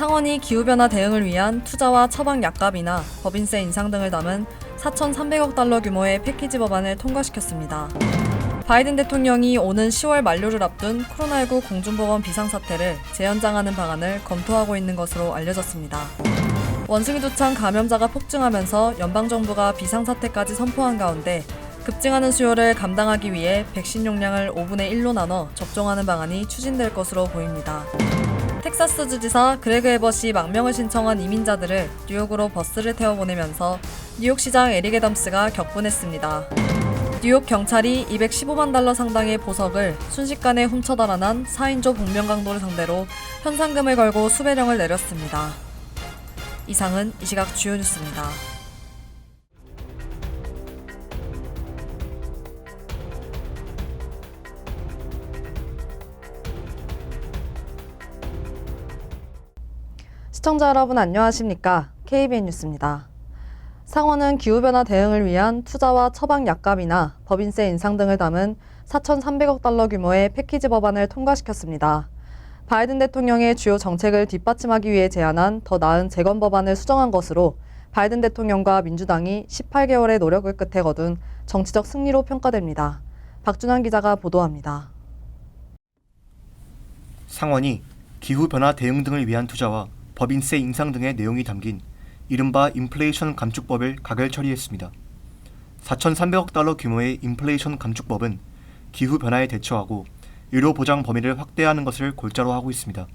상원이 기후변화 대응을 위한 투자와 처방 약값이나 법인세 인상 등을 담은 4,300억 달러 규모의 패키지 법안을 통과시켰습니다. 바이든 대통령이 오는 10월 만료를 앞둔 코로나19 공중보건 비상사태를 재연장하는 방안을 검토하고 있는 것으로 알려졌습니다. 원숭이두창 감염자가 폭증하면서 연방정부가 비상사태까지 선포한 가운데 급증하는 수요를 감당하기 위해 백신 용량을 5분의 1로 나눠 접종하는 방안이 추진될 것으로 보입니다. 텍사스 주지사 그레그 에벗이 망명을 신청한 이민자들을 뉴욕으로 버스를 태워 보내면서 뉴욕시장 에릭 애덤스가 격분했습니다. 뉴욕 경찰이 215만 달러 상당의 보석을 순식간에 훔쳐 달아난 4인조 복면 강도를 상대로 현상금을 걸고 수배령을 내렸습니다. 이상은 이 시각 주요 뉴스입니다. 시청자 여러분 안녕하십니까? KBN 뉴스입니다. 상원은 기후변화 대응을 위한 투자와 처방 약값이나 법인세 인상 등을 담은 4,300억 달러 규모의 패키지 법안을 통과시켰습니다. 바이든 대통령의 주요 정책을 뒷받침하기 위해 제안한 더 나은 재건 법안을 수정한 것으로 바이든 대통령과 민주당이 18개월의 노력을 끝에 거둔 정치적 승리로 평가됩니다. 박준환 기자가 보도합니다. 상원이 기후변화 대응 등을 위한 투자와 법인세 인상 등의 내용이 담긴 이른바 인플레이션 감축법을 가결 처리했습니다. 4,300억 달러 규모의 인플레이션 감축법은 기후변화에 대처하고 의료 보장 범위를 확대하는 것을 골자로 하고 있습니다.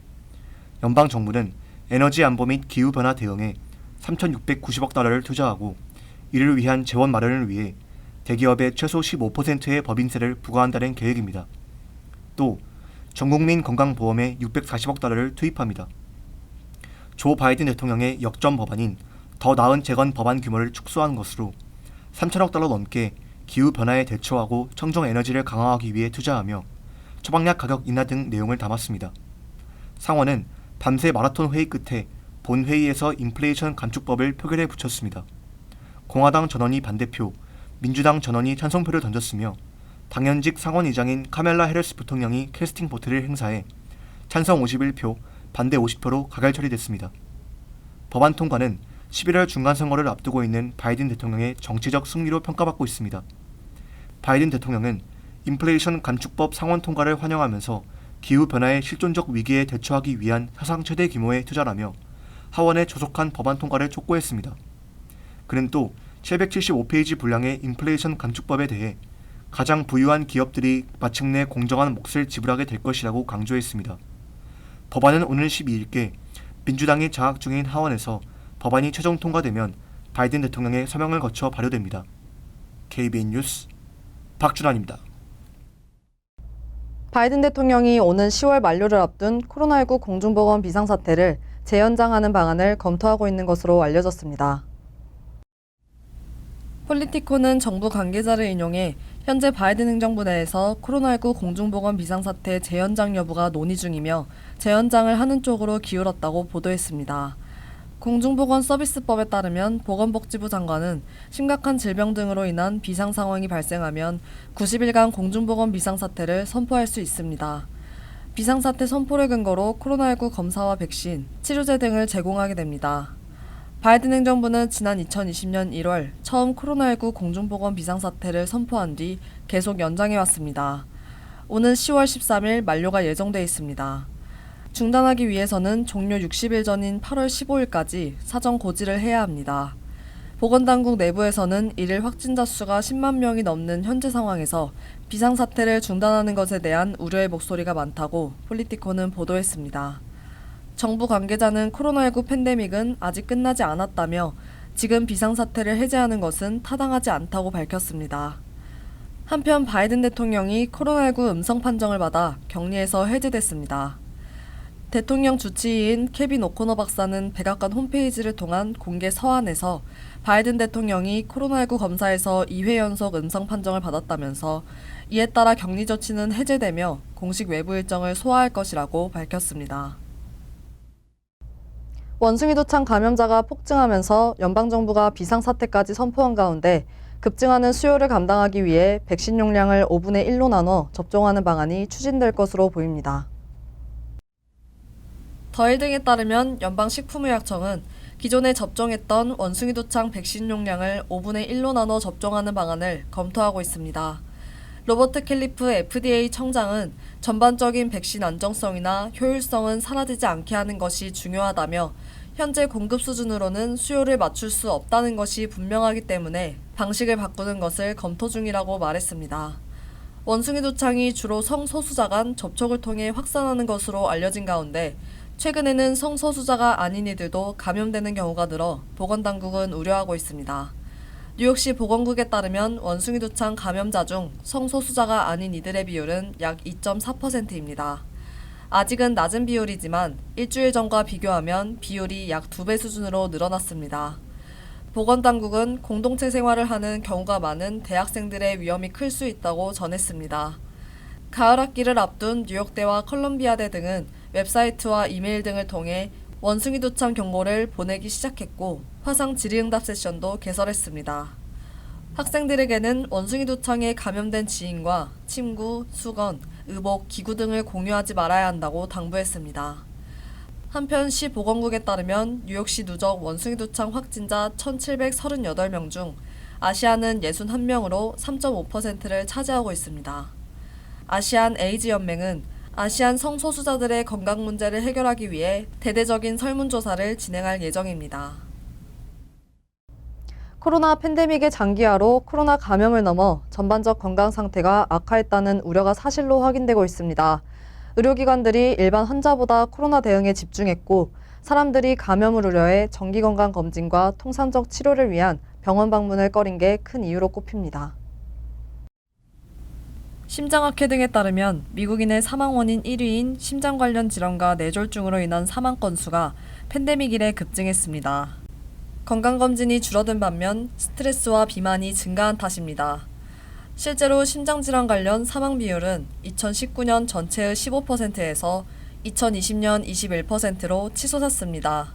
연방 정부는 에너지 안보 및 기후변화 대응에 3,690억 달러를 투자하고 이를 위한 재원 마련을 위해 대기업에 최소 15%의 법인세를 부과한다는 계획입니다. 또 전국민 건강보험에 640억 달러를 투입합니다. 조 바이든 대통령의 역점 법안인 더 나은 재건 법안 규모를 축소한 것으로 3천억 달러 넘게 기후변화에 대처하고 청정 에너지를 강화하기 위해 투자하며 처방약 가격 인하 등 내용을 담았습니다. 상원은 밤새 마라톤 회의 끝에 본회의에서 인플레이션 감축법을 표결에 붙였습니다. 공화당 전원이 반대표, 민주당 전원이 찬성표를 던졌으며 당연직 상원의장인 카멜라 해리스 부통령이 캐스팅 보트를 행사해 찬성 51표, 반대 50표로 가결 처리됐습니다. 법안 통과는 11월 중간선거를 앞두고 있는 바이든 대통령의 정치적 승리로 평가받고 있습니다. 바이든 대통령은 인플레이션 감축법 상원 통과를 환영하면서 기후변화의 실존적 위기에 대처하기 위한 사상 최대 규모의 투자라며 하원에 조속한 법안 통과를 촉구했습니다. 그는 또 775페이지 분량의 인플레이션 감축법에 대해 가장 부유한 기업들이 마침내 공정한 몫을 지불하게 될 것이라고 강조했습니다. 법안은 오늘 12일께 민주당이 장악 중인 하원에서 법안이 최종 통과되면 바이든 대통령의 서명을 거쳐 발효됩니다. KBN 뉴스 박준환입니다. 바이든 대통령이 오는 10월 만료를 앞둔 코로나19 공중보건 비상사태를 재연장하는 방안을 검토하고 있는 것으로 알려졌습니다. 폴리티코는 정부 관계자를 인용해 현재 바이든 행정부 내에서 코로나19 공중보건 비상사태 재연장 여부가 논의 중이며 재연장을 하는 쪽으로 기울었다고 보도했습니다. 공중보건서비스법에 따르면 보건복지부 장관은 심각한 질병 등으로 인한 비상 상황이 발생하면 90일간 공중보건 비상사태를 선포할 수 있습니다. 비상사태 선포를 근거로 코로나19 검사와 백신, 치료제 등을 제공하게 됩니다. 바이든 행정부는 지난 2020년 1월 처음 코로나19 공중보건 비상사태를 선포한 뒤 계속 연장해왔습니다. 오는 10월 13일 만료가 예정돼 있습니다. 중단하기 위해서는 종료 60일 전인 8월 15일까지 사전 고지를 해야 합니다. 보건당국 내부에서는 일일 확진자 수가 10만 명이 넘는 현재 상황에서 비상사태를 중단하는 것에 대한 우려의 목소리가 많다고 폴리티코는 보도했습니다. 정부 관계자는 코로나19 팬데믹은 아직 끝나지 않았다며 지금 비상사태를 해제하는 것은 타당하지 않다고 밝혔습니다. 한편 바이든 대통령이 코로나19 음성 판정을 받아 격리에서 해제됐습니다. 대통령 주치의인 케빈 오코너 박사는 백악관 홈페이지를 통한 공개 서한에서 바이든 대통령이 코로나19 검사에서 2회 연속 음성 판정을 받았다면서 이에 따라 격리 조치는 해제되며 공식 외부 일정을 소화할 것이라고 밝혔습니다. 원숭이두창 감염자가 폭증하면서 연방정부가 비상사태까지 선포한 가운데 급증하는 수요를 감당하기 위해 백신 용량을 5분의 1로 나눠 접종하는 방안이 추진될 것으로 보입니다. 더힐 등에 따르면 연방식품의약청은 기존에 접종했던 원숭이 두창 백신 용량을 5분의 1로 나눠 접종하는 방안을 검토하고 있습니다. 로버트 캘리프 FDA 청장은 전반적인 백신 안정성이나 효율성은 사라지지 않게 하는 것이 중요하다며 현재 공급 수준으로는 수요를 맞출 수 없다는 것이 분명하기 때문에 방식을 바꾸는 것을 검토 중이라고 말했습니다. 원숭이 두창이 주로 성소수자 간 접촉을 통해 확산하는 것으로 알려진 가운데 최근에는 성소수자가 아닌 이들도 감염되는 경우가 늘어 보건당국은 우려하고 있습니다. 뉴욕시 보건국에 따르면 원숭이 두창 감염자 중 성소수자가 아닌 이들의 비율은 약 2.4%입니다. 아직은 낮은 비율이지만 일주일 전과 비교하면 비율이 약 2배 수준으로 늘어났습니다. 보건당국은 공동체 생활을 하는 경우가 많은 대학생들의 위험이 클 수 있다고 전했습니다. 가을 학기를 앞둔 뉴욕대와 컬럼비아대 등은 웹사이트와 이메일 등을 통해 원숭이 두창 경보를 보내기 시작했고 화상 질의응답 세션도 개설했습니다. 학생들에게는 원숭이 두창에 감염된 지인과 침구, 수건, 의복, 기구 등을 공유하지 말아야 한다고 당부했습니다. 한편 시 보건국에 따르면 뉴욕시 누적 원숭이 두창 확진자 1,738명 중 아시안은 61명으로 3.5%를 차지하고 있습니다. 아시안 에이즈 연맹은 아시안 성소수자들의 건강 문제를 해결하기 위해 대대적인 설문조사를 진행할 예정입니다. 코로나 팬데믹의 장기화로 코로나 감염을 넘어 전반적 건강 상태가 악화했다는 우려가 사실로 확인되고 있습니다. 의료기관들이 일반 환자보다 코로나 대응에 집중했고 사람들이 감염을 우려해 정기건강검진과 통상적 치료를 위한 병원 방문을 꺼린 게 큰 이유로 꼽힙니다. 심장학회 등에 따르면 미국인의 사망 원인 1위인 심장 관련 질환과 뇌졸중으로 인한 사망 건수가 팬데믹 이래 급증했습니다. 건강검진이 줄어든 반면 스트레스와 비만이 증가한 탓입니다. 실제로 심장질환 관련 사망 비율은 2019년 전체의 15%에서 2020년 21%로 치솟았습니다.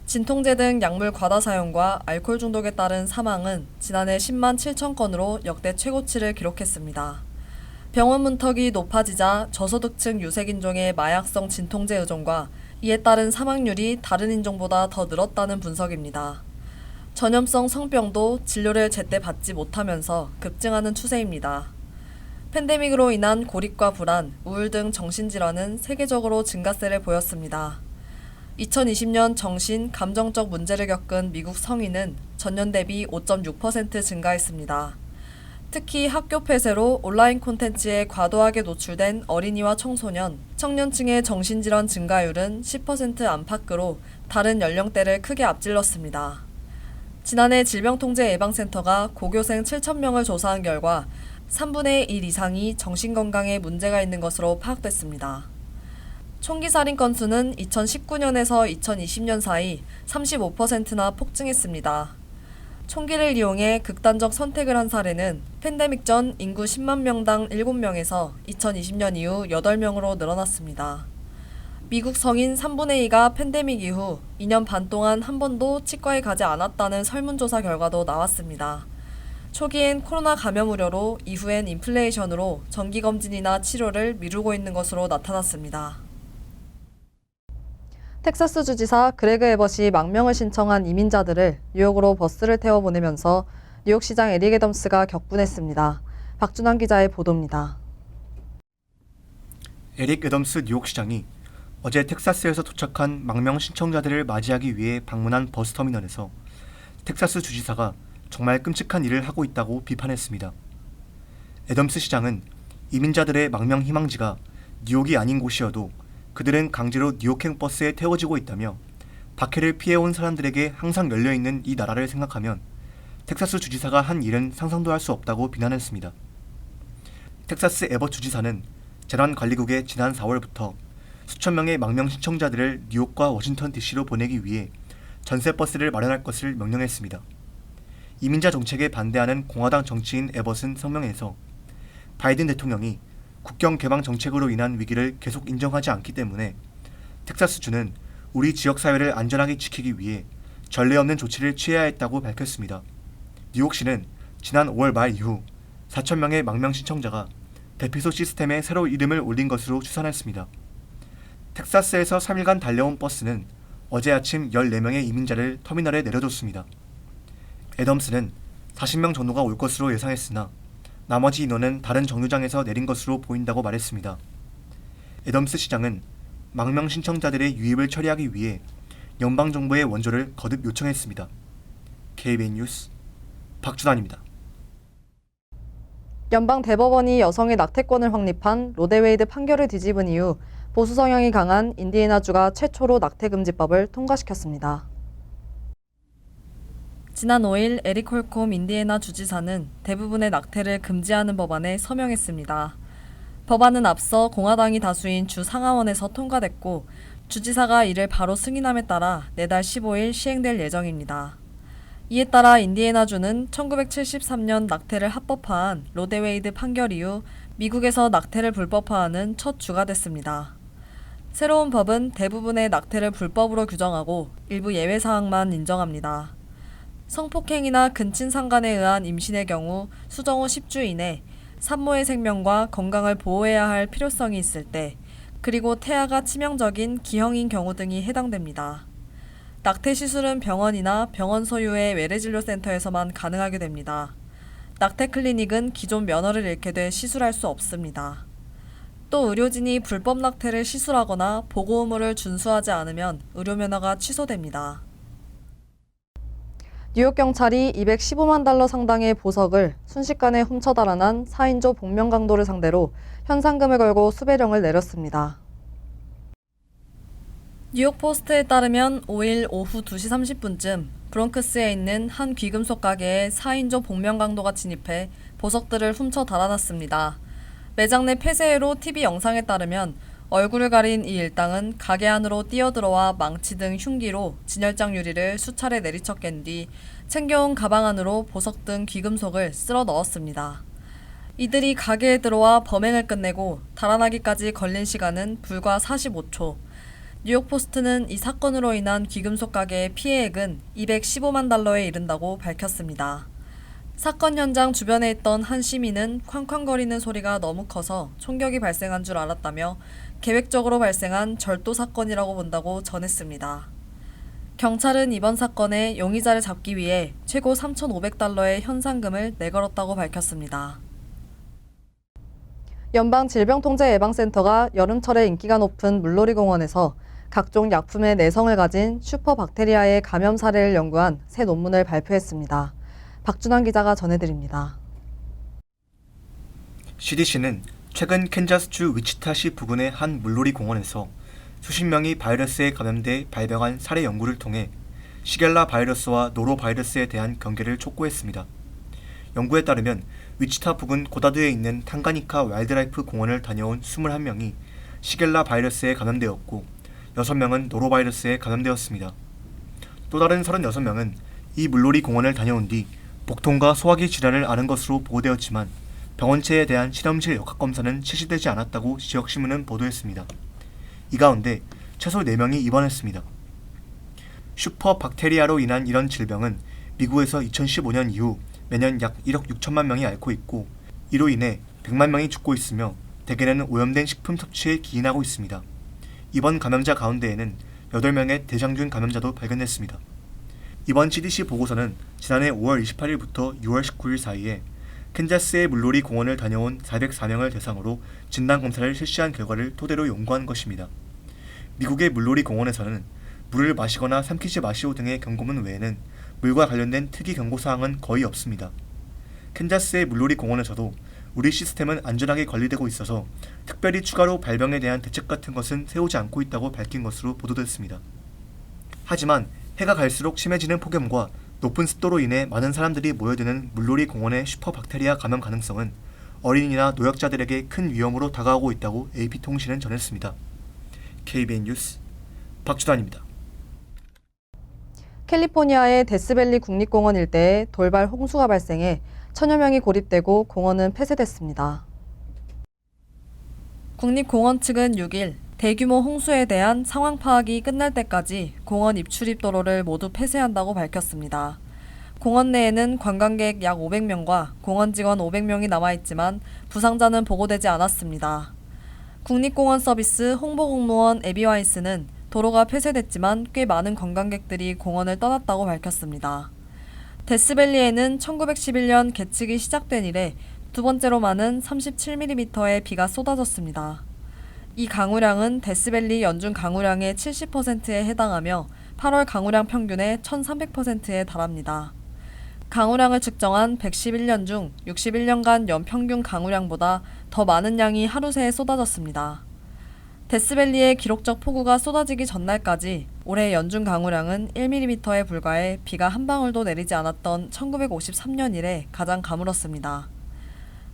진통제 등 약물 과다 사용과 알코올 중독에 따른 사망은 지난해 10만 7천 건으로 역대 최고치를 기록했습니다. 병원 문턱이 높아지자 저소득층 유색인종의 마약성 진통제 의존과 이에 따른 사망률이 다른 인종보다 더 늘었다는 분석입니다. 전염성 성병도 진료를 제때 받지 못하면서 급증하는 추세입니다. 팬데믹으로 인한 고립과 불안, 우울 등 정신질환은 세계적으로 증가세를 보였습니다. 2020년 정신, 감정적 문제를 겪은 미국 성인은 전년 대비 5.6% 증가했습니다. 특히 학교 폐쇄로 온라인 콘텐츠에 과도하게 노출된 어린이와 청소년, 청년층의 정신질환 증가율은 10% 안팎으로 다른 연령대를 크게 앞질렀습니다. 지난해 질병통제예방센터가 고교생 7,000명을 조사한 결과 3분의 1 이상이 정신건강에 문제가 있는 것으로 파악됐습니다. 총기살인 건수는 2019년에서 2020년 사이 35%나 폭증했습니다. 총기를 이용해 극단적 선택을 한 사례는 팬데믹 전 인구 10만 명당 7명에서 2020년 이후 8명으로 늘어났습니다. 미국 성인 3분의 2가 팬데믹 이후 2년 반 동안 한 번도 치과에 가지 않았다는 설문조사 결과도 나왔습니다. 초기엔 코로나 감염 우려로 이후엔 인플레이션으로 정기검진이나 치료를 미루고 있는 것으로 나타났습니다. 텍사스 주지사 그레그 에벗이 망명을 신청한 이민자들을 뉴욕으로 버스를 태워 보내면서 뉴욕시장 에릭 애덤스가 격분했습니다. 박준환 기자의 보도입니다. 에릭 애덤스 뉴욕시장이 어제 텍사스에서 도착한 망명 신청자들을 맞이하기 위해 방문한 버스터미널에서 텍사스 주지사가 정말 끔찍한 일을 하고 있다고 비판했습니다. 애덤스 시장은 이민자들의 망명 희망지가 뉴욕이 아닌 곳이어도 그들은 강제로 뉴욕행 버스에 태워지고 있다며 박해를 피해온 사람들에게 항상 열려있는 이 나라를 생각하면 텍사스 주지사가 한 일은 상상도 할 수 없다고 비난했습니다. 텍사스 에벗 주지사는 재난관리국에 지난 4월부터 수천 명의 망명 신청자들을 뉴욕과 워싱턴 DC로 보내기 위해 전세버스를 마련할 것을 명령했습니다. 이민자 정책에 반대하는 공화당 정치인 에벗은 성명에서 바이든 대통령이 국경 개방 정책으로 인한 위기를 계속 인정하지 않기 때문에 텍사스주는 우리 지역사회를 안전하게 지키기 위해 전례 없는 조치를 취해야 했다고 밝혔습니다. 뉴욕시는 지난 5월 말 이후 4천 명의 망명 신청자가 대피소 시스템에 새로 이름을 올린 것으로 추산했습니다. 텍사스에서 3일간 달려온 버스는 어제 아침 14명의 이민자를 터미널에 내려줬습니다. 애덤스는 40명 정도가 올 것으로 예상했으나 나머지 인원은 다른 정류장에서 내린 것으로 보인다고 말했습니다. 애덤스 시장은 망명 신청자들의 유입을 처리하기 위해 연방정부의 원조를 거듭 요청했습니다. KBN 뉴스 박준환입니다. 연방 대법원이 여성의 낙태권을 확립한 로데웨이드 판결을 뒤집은 이후 보수 성향이 강한 인디애나주가 최초로 낙태금지법을 통과시켰습니다. 지난 5일 에릭 홀콤 인디애나 주지사는 대부분의 낙태를 금지하는 법안에 서명했습니다. 법안은 앞서 공화당이 다수인 주 상하원에서 통과됐고 주지사가 이를 바로 승인함에 따라 내달 15일 시행될 예정입니다. 이에 따라 인디애나주는 1973년 낙태를 합법화한 로데웨이드 판결 이후 미국에서 낙태를 불법화하는 첫 주가 됐습니다. 새로운 법은 대부분의 낙태를 불법으로 규정하고 일부 예외 사항만 인정합니다. 성폭행이나 근친상간에 의한 임신의 경우 수정 후 10주 이내 산모의 생명과 건강을 보호해야 할 필요성이 있을 때, 그리고 태아가 치명적인 기형인 경우 등이 해당됩니다. 낙태 시술은 병원이나 병원 소유의 외래진료센터에서만 가능하게 됩니다. 낙태 클리닉은 기존 면허를 잃게 돼 시술할 수 없습니다. 또 의료진이 불법 낙태를 시술하거나 보고 의무를 준수하지 않으면 의료 면허가 취소됩니다. 뉴욕 경찰이 $215만 상당의 보석을 순식간에 훔쳐 달아난 4인조 복면 강도를 상대로 현상금을 걸고 수배령을 내렸습니다. 뉴욕 포스트에 따르면 5일 오후 2시 30분쯤 브롱크스에 있는 한 귀금속 가게에 4인조 복면 강도가 진입해 보석들을 훔쳐 달아났습니다. 매장 내 폐쇄로 TV 영상에 따르면 얼굴을 가린 이 일당은 가게 안으로 뛰어들어와 망치 등 흉기로 진열장 유리를 수차례 내리쳤갠 뒤 챙겨온 가방 안으로 보석 등 귀금속을 쓸어 넣었습니다. 이들이 가게에 들어와 범행을 끝내고 달아나기까지 걸린 시간은 불과 45초. 뉴욕 포스트는 이 사건으로 인한 귀금속 가게의 피해액은 $215만 이른다고 밝혔습니다. 사건 현장 주변에 있던 한 시민은 쾅쾅거리는 소리가 너무 커서 총격이 발생한 줄 알았다며 계획적으로 발생한 절도 사건이라고 본다고 전했습니다. 경찰은 이번 사건의 용의자를 잡기 위해 최고 $3,500의 현상금을 내걸었다고 밝혔습니다. 연방질병통제예방센터가 여름철에 인기가 높은 물놀이 공원에서 각종 약품의 내성을 가진 슈퍼박테리아의 감염 사례를 연구한 새 논문을 발표했습니다. 박준환 기자가 전해드립니다. CDC는 최근 캔자스주 위치타시 부근의 한 물놀이 공원에서 수십 명이 바이러스에 감염돼 발병한 사례 연구를 통해 시겔라 바이러스와 노로 바이러스에 대한 경계를 촉구했습니다. 연구에 따르면 위치타 부근 고다드에 있는 탕가니카 와일드라이프 공원을 다녀온 21명이 시겔라 바이러스에 감염되었고 6명은 노로 바이러스에 감염되었습니다. 또 다른 36명은 이 물놀이 공원을 다녀온 뒤 복통과 소화기 질환을 앓은 것으로 보고되었지만 병원체에 대한 실험실 역학검사는 실시되지 않았다고 지역신문은 보도했습니다. 이 가운데 최소 4명이 입원했습니다. 슈퍼박테리아로 인한 이런 질병은 미국에서 2015년 이후 매년 약 1억 6천만 명이 앓고 있고 이로 인해 100만 명이 죽고 있으며 대개는 오염된 식품 섭취에 기인하고 있습니다. 이번 감염자 가운데에는 8명의 대장균 감염자도 발견됐습니다. 이번 CDC 보고서는 지난해 5월 28일부터 6월 19일 사이에 캔자스의 물놀이 공원을 다녀온 404명을 대상으로 진단검사를 실시한 결과를 토대로 연구한 것입니다. 미국의 물놀이 공원에서는 물을 마시거나 삼키지 마시오 등의 경고문 외에는 물과 관련된 특이 경고사항은 거의 없습니다. 캔자스의 물놀이 공원에서도 우리 시스템은 안전하게 관리되고 있어서 특별히 추가로 발병에 대한 대책 같은 것은 세우지 않고 있다고 밝힌 것으로 보도됐습니다. 하지만 해가 갈수록 심해지는 폭염과 높은 습도로 인해 많은 사람들이 모여드는 물놀이 공원의 슈퍼박테리아 감염 가능성은 어린이나 노약자들에게 큰 위험으로 다가오고 있다고 AP통신은 전했습니다. KBN 뉴스 박주단입니다. 캘리포니아의 데스밸리 국립공원 일대에 돌발 홍수가 발생해 천여 명이 고립되고 공원은 폐쇄됐습니다. 국립공원 측은 6일 대규모 홍수에 대한 상황 파악이 끝날 때까지 공원 입출입 도로를 모두 폐쇄한다고 밝혔습니다. 공원 내에는 관광객 약 500명과 공원 직원 500명이 남아있지만 부상자는 보고되지 않았습니다. 국립공원 서비스 홍보공무원 에비 와이스는 도로가 폐쇄됐지만 꽤 많은 관광객들이 공원을 떠났다고 밝혔습니다. 데스밸리에는 1911년 개측이 시작된 이래 두 번째로 많은 37mm의 비가 쏟아졌습니다. 이 강우량은 데스밸리 연중 강우량의 70%에 해당하며 8월 강우량 평균의 1300%에 달합니다. 강우량을 측정한 111년 중 61년간 연평균 강우량보다 더 많은 양이 하루 새에 쏟아졌습니다. 데스밸리의 기록적 폭우가 쏟아지기 전날까지 올해 연중 강우량은 1mm에 불과해 비가 한 방울도 내리지 않았던 1953년 이래 가장 가물었습니다.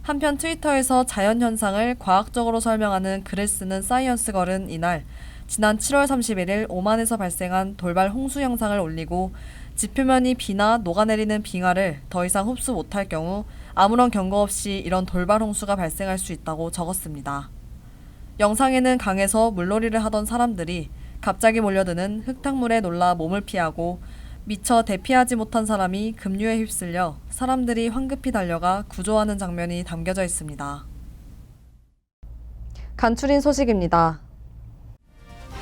한편 트위터에서 자연현상을 과학적으로 설명하는 글을 쓰는 사이언스걸은 이날 지난 7월 31일 오만에서 발생한 돌발 홍수 영상을 올리고 지표면이 비나 녹아내리는 빙하를 더 이상 흡수 못할 경우 아무런 경고 없이 이런 돌발 홍수가 발생할 수 있다고 적었습니다. 영상에는 강에서 물놀이를 하던 사람들이 갑자기 몰려드는 흙탕물에 놀라 몸을 피하고 미처 대피하지 못한 사람이 급류에 휩쓸려 사람들이 황급히 달려가 구조하는 장면이 담겨져 있습니다. 간추린 소식입니다.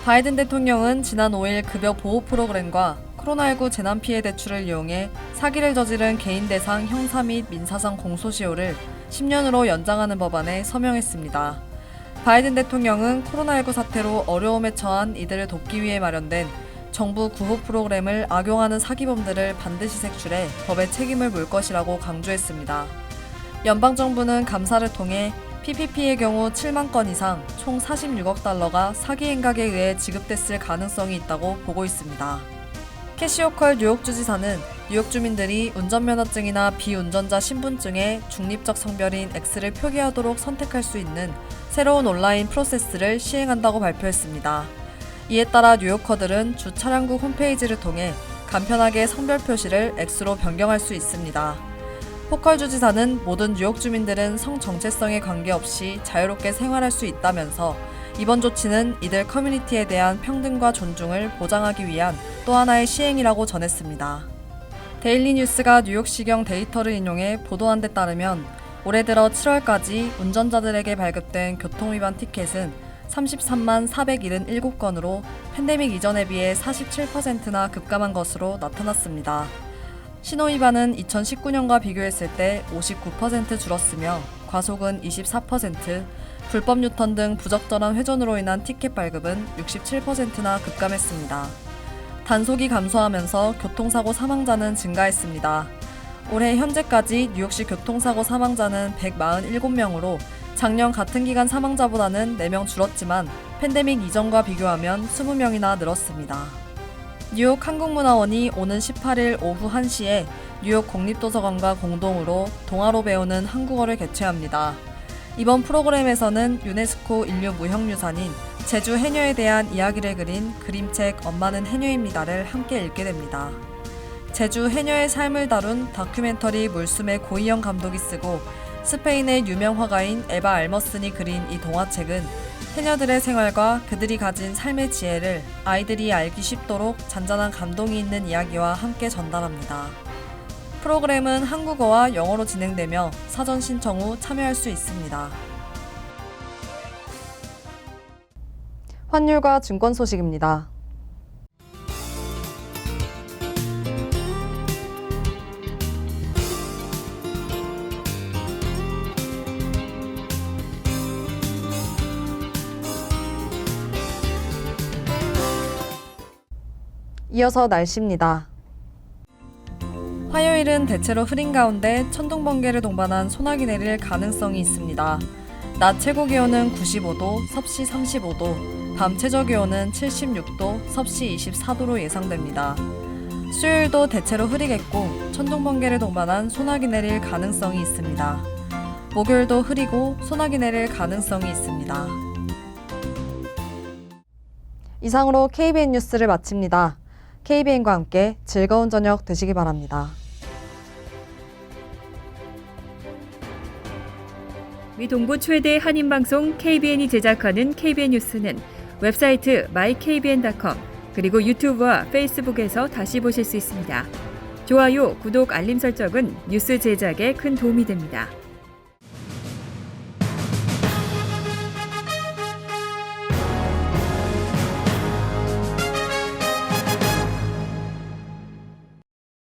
바이든 대통령은 지난 5일 급여 보호 프로그램과 코로나19 재난 피해 대출을 이용해 사기를 저지른 개인 대상 형사 및 민사상 공소시효를 10년으로 연장하는 법안에 서명했습니다. 바이든 대통령은 코로나19 사태로 어려움에 처한 이들을 돕기 위해 마련된 정부 구호 프로그램을 악용하는 사기범들을 반드시 색출해 법의 책임을 물 것이라고 강조했습니다. 연방정부는 감사를 통해 PPP의 경우 7만 건 이상 총 46억 달러가 사기 행각에 의해 지급됐을 가능성이 있다고 보고 있습니다. 캐시 호컬 뉴욕주지사는 뉴욕 주민들이 운전면허증이나 비운전자 신분증에 중립적 성별인 X를 표기하도록 선택할 수 있는 새로운 온라인 프로세스를 시행한다고 발표했습니다. 이에 따라 뉴요커들은 주 차량국 홈페이지를 통해 간편하게 성별 표시를 X로 변경할 수 있습니다. 호컬 주지사는 모든 뉴욕 주민들은 성 정체성에 관계없이 자유롭게 생활할 수 있다면서 이번 조치는 이들 커뮤니티에 대한 평등과 존중을 보장하기 위한 또 하나의 시행이라고 전했습니다. 데일리 뉴스가 뉴욕시경 데이터를 인용해 보도한 데 따르면 올해 들어 7월까지 운전자들에게 발급된 교통위반 티켓은 33만 477건으로 팬데믹 이전에 비해 47%나 급감한 것으로 나타났습니다. 신호위반은 2019년과 비교했을 때 59% 줄었으며 과속은 24%, 불법 유턴 등 부적절한 회전으로 인한 티켓 발급은 67%나 급감했습니다. 단속이 감소하면서 교통사고 사망자는 증가했습니다. 올해 현재까지 뉴욕시 교통사고 사망자는 147명으로 작년 같은 기간 사망자보다는 4명 줄었지만 팬데믹 이전과 비교하면 20명이나 늘었습니다. 뉴욕 한국문화원이 오는 18일 오후 1시에 뉴욕 국립도서관과 공동으로 동화로 배우는 한국어를 개최합니다. 이번 프로그램에서는 유네스코 인류 무형유산인 제주 해녀에 대한 이야기를 그린 그림책 엄마는 해녀입니다를 함께 읽게 됩니다. 제주 해녀의 삶을 다룬 다큐멘터리 물숨의 고이영 감독이 쓰고 스페인의 유명 화가인 에바 알머슨이 그린 이 동화책은 해녀들의 생활과 그들이 가진 삶의 지혜를 아이들이 알기 쉽도록 잔잔한 감동이 있는 이야기와 함께 전달합니다. 프로그램은 한국어와 영어로 진행되며 사전 신청 후 참여할 수 있습니다. 환율과 증권 소식입니다. 이어서 날씨입니다. 화요일은 대체로 흐린 가운데 천둥 번개를 동반한 소나기 내릴 가능성이 있습니다. 낮 최고 기온은 95도, 섭씨 35도, 밤 최저 기온은 76도, 섭씨 24도로 예상됩니다. 수요일도 대체로 흐리겠고 천둥 번개를 동반한 소나기 내릴 가능성이 있습니다. 목요일도 흐리고 소나기 내릴 가능성이 있습니다. 이상으로 KBN 뉴스를 마칩니다. KBN과 함께 즐거운 저녁 되시기 바랍니다. 미 동부 최대 한인방송 KBN이 제작하는 KBN 뉴스는 웹사이트 mykbn.com 그리고 유튜브와 페이스북에서 다시 보실 수 있습니다. 좋아요, 구독, 알림 설정은 뉴스 제작에 큰 도움이 됩니다.